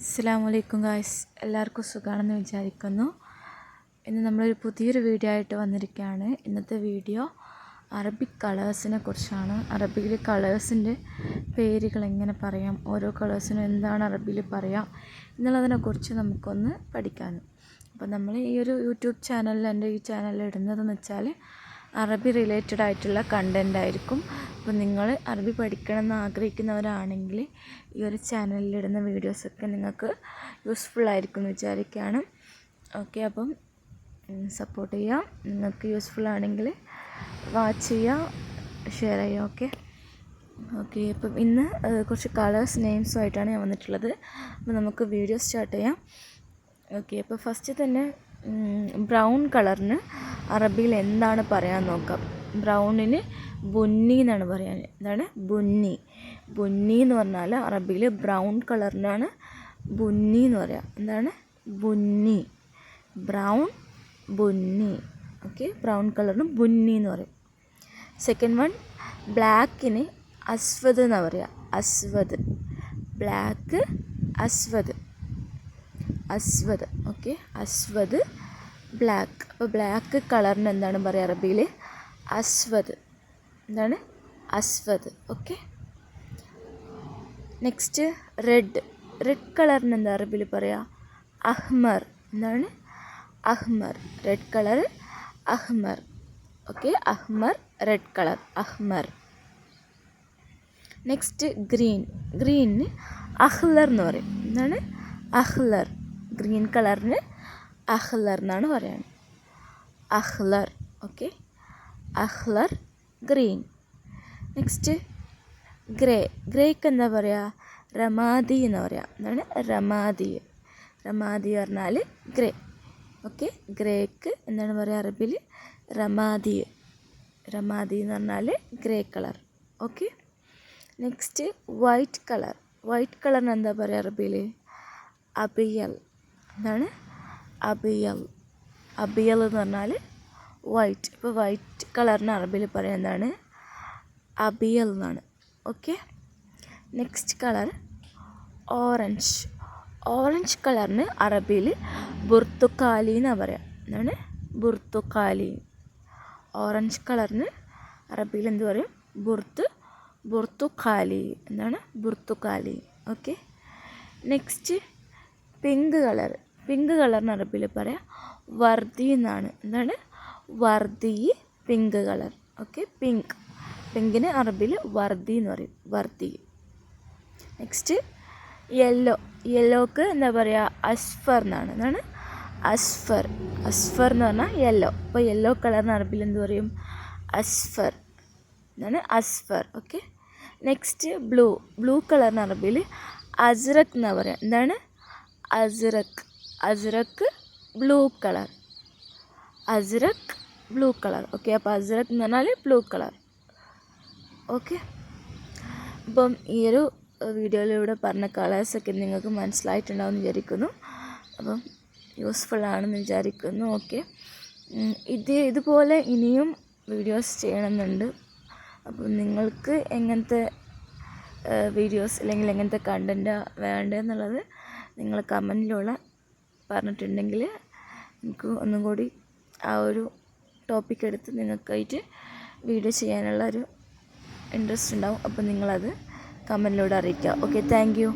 അസ്സലാമു ഗായ്സ്, എല്ലാവർക്കും സുഖമാണെന്ന് വിചാരിക്കുന്നു. ഇന്ന് നമ്മളൊരു പുതിയൊരു വീഡിയോ ആയിട്ട് വന്നിരിക്കുകയാണ്. ഇന്നത്തെ വീഡിയോ അറബിക് കളേഴ്സിനെ കുറിച്ചാണ്. അറബിയിൽ കളേഴ്സിൻ്റെ പേരുകൾ എങ്ങനെ പറയാം, ഓരോ കളേഴ്സിനും എന്താണ് അറബിയിൽ പറയാം എന്നുള്ളതിനെക്കുറിച്ച് നമുക്കൊന്ന് പഠിക്കാനും. അപ്പോൾ നമ്മൾ ഈ ഒരു യൂട്യൂബ് ചാനലിൽ, എൻ്റെ ഈ ചാനലിൽ ഇടുന്നതെന്ന് വെച്ചാൽ അറബി റിലേറ്റഡ് ആയിട്ടുള്ള കണ്ടൻ്റ് ആയിരിക്കും. അപ്പോൾ നിങ്ങൾ അറബി പഠിക്കണമെന്ന് ആഗ്രഹിക്കുന്നവരാണെങ്കിൽ ഈ ഒരു ചാനലിലിടുന്ന വീഡിയോസൊക്കെ നിങ്ങൾക്ക് യൂസ്ഫുൾ ആയിരിക്കും എന്ന് വിചാരിക്കുകയാണ്. ഓക്കെ, അപ്പം സപ്പോർട്ട് ചെയ്യാം. നിങ്ങൾക്ക് യൂസ്ഫുൾ ആണെങ്കിൽ വാച്ച് ചെയ്യുക, ഷെയർ ചെയ്യുക. ഓക്കെ, അപ്പം ഇന്ന് കുറച്ച് കളേഴ്സ് നെയിംസുമായിട്ടാണ് ഞാൻ വന്നിട്ടുള്ളത്. അപ്പോൾ നമുക്ക് വീഡിയോ സ്റ്റാർട്ട് ചെയ്യാം. ഓക്കെ, അപ്പോൾ ഫസ്റ്റ് തന്നെ ബ്രൗൺ കളറിന് അറബിയിൽ എന്താണ് പറയാൻ നോക്കാം. ബ്രൗണിന് ബുന്നി എന്നാണ് പറയാൻ. എന്താണ് ബുന്നി? ബുന്നി എന്ന് പറഞ്ഞാൽ അറബിയിൽ ബ്രൗൺ കളറിനാണ് ബുന്നി എന്ന് പറയാം. എന്താണ് ബുന്നി? ബ്രൗൺ, ബുന്നി. ഓക്കെ, ബ്രൗൺ കളറിന് ബുന്നി എന്ന് പറയും. സെക്കൻഡ് വൺ, ബ്ലാക്കിന് അസ്വദ് എന്നാണ് പറയുക. അസ്വദ്, ബ്ലാക്ക്, അസ്വദ്, അസ്വദ്. ഓക്കെ, അസ്വദ്, ബ്ലാക്ക്. അപ്പോൾ ബ്ലാക്ക് കളറിന് എന്താണ് പറയുക അറബിയിൽ? അസ്വദ്. എന്താണ്? അസ്വദ്. Okay, next red. റെഡ് കളറിന് എന്താ അറബിയിൽ പറയുക? അഹ്മർ. എന്താണ്? അഹ്മർ. റെഡ് കളർ അഹ്മർ. ഓക്കെ, അഹ്മർ, റെഡ് കളർ അഹ്മർ. Next green. ഗ്രീനിന് അഹ്ലർ എന്ന് പറയും. എന്താണ്? അഹ്ലർ. ഗ്രീൻ കളറിന് അഹ്ലർ എന്നാണ് പറയുന്നത്. അഹ്ലർ. ഓക്കെ, അഹ്ലർ, ഗ്രീൻ. Next grey. ഗ്രേക്ക് എന്താ പറയുക? റമാദി എന്ന് പറയാം. എന്താണ്? റമാദി. റമാദി പറഞ്ഞാൽ ഗ്രേ. ഓക്കെ, ഗ്രേക്ക് എന്താണ് പറയുക അറബിയിൽ? റമാദി. റമാദി എന്ന് പറഞ്ഞാൽ grey colour. Okay, next white colour. White കളറിന് എന്താ പറയുക അറബിയിൽ? അബിയൽ. എന്താണ്? അബിയൽ. അബിയൽ എന്ന് പറഞ്ഞാൽ വൈറ്റ്. ഇപ്പോൾ വൈറ്റ് കളറിന് അറബിയിൽ പറയുന്നത് എന്താണ്? അബിയൽ എന്നാണ്. Okay, next colour orange. Orange കളറിന് അറബിയിൽ ബുർത്തുക്കാലി എന്നാണ് പറയുക. എന്താണ്? ബുർത്തുക്കാലി. ഓറഞ്ച് കളറിന് അറബിയിൽ എന്ത് പറയും? ബുർത്തുക്കാലി. എന്താണ്? ബുർത്തുക്കാലി. Okay, next pink colour. Pink കളറിന് അറബിയിൽ പറയാം വർദി എന്നാണ്. എന്താണ്? വർദി, പിങ്ക് കളർ. Okay, pink. പിങ്കിന് അറബിയിൽ വർദി എന്ന് പറയും. വർദി. Next yellow. യെല്ലോക്ക് എന്താ പറയുക? അസ്ഫർ എന്നാണ്. എന്താണ്? അസ്ഫർ. അസ്ഫർ എന്ന് പറഞ്ഞാൽ യെല്ലോ. അപ്പോൾ യെല്ലോ കളറിന് അറബിയിൽ എന്ത് പറയും? അസ്ഫർ. എന്താണ്? അസ്ഫർ. Okay, next blue. ബ്ലൂ കളറിന് അറബിയിൽ അസ്റഖ് എന്നാണ് പറയുക. എന്താണ്? അസ്റഖ്. അസ്റഖ്, ബ്ലൂ കളർ. അസ്റഖ്, ബ്ലൂ കളർ. ഓക്കെ, അപ്പോൾ അസ്റഖ് എന്ന് പറഞ്ഞാൽ ബ്ലൂ കളർ. ഓക്കെ, അപ്പം ഈ ഒരു വീഡിയോയിലൂടെ പറഞ്ഞ കളേഴ്സൊക്കെ നിങ്ങൾക്ക് മനസ്സിലായിട്ടുണ്ടാവുമെന്ന് വിചാരിക്കുന്നു. അപ്പം യൂസ്ഫുൾ ആണെന്ന് വിചാരിക്കുന്നു. ഓക്കെ, ഇതുപോലെ ഇനിയും വീഡിയോസ് ചെയ്യണമെന്നുണ്ട്. അപ്പം നിങ്ങൾക്ക് എങ്ങനത്തെ വീഡിയോസ് അല്ലെങ്കിൽ എങ്ങനത്തെ കണ്ടൻറ്റാണ് വേണ്ടതെന്നുള്ളത് നിങ്ങൾ കമൻറ്റിലൂടെ പറഞ്ഞിട്ടുണ്ടെങ്കിൽ എനിക്ക് ഒന്നും കൂടി ആ ഒരു ടോപ്പിക് എടുത്ത് നിങ്ങൾക്കായിട്ട് വീഡിയോ ചെയ്യാനുള്ള ഒരു ഇൻട്രസ്റ്റ് ഉണ്ടാവും. അപ്പോൾ നിങ്ങളത് കമൻറ്റിലൂടെ അറിയിക്കുക. Okay, thank you.